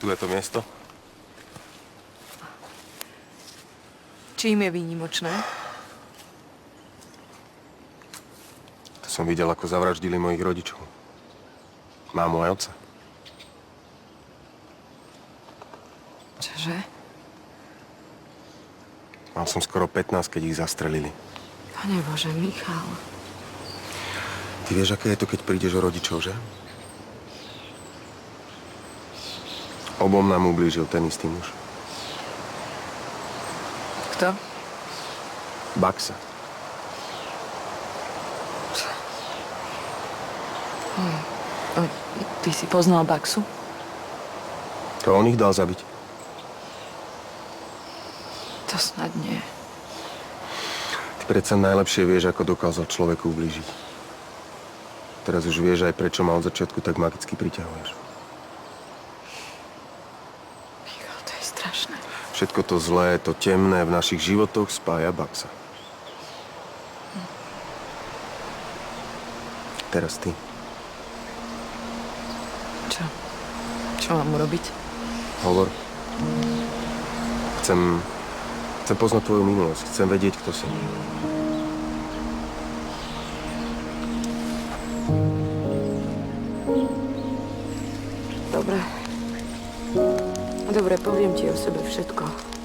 tu je to miesto. Čím je výnimočné? To som videl, ako zavraždili mojich rodičov. Mámu aj otca. Čože? Mal som skoro 15, keď ich zastrelili. Pane Bože, Michal. Ty vieš, aké je to, keď prídeš o rodičov, že? Obom nám ublížil ten istý muž. Kto? Baxa. Ty si poznal Baxu? To on ich dal zabiť. To snad nie. Ty predsa najlepšie vieš, ako dokázal človeku ublížiť. Teraz už vieš aj, prečo ma od začiatku tak magicky priťahuješ. Michal, to je strašné. Všetko to zlé, to temné v našich životoch spája Baxa. Teraz ty. Čo? Čo mám urobiť? Hovor. Chcem poznať tvoju minulosť. Chcem vedieť, kto si. Dobre. Dobre, poviem ti o sebe všetko.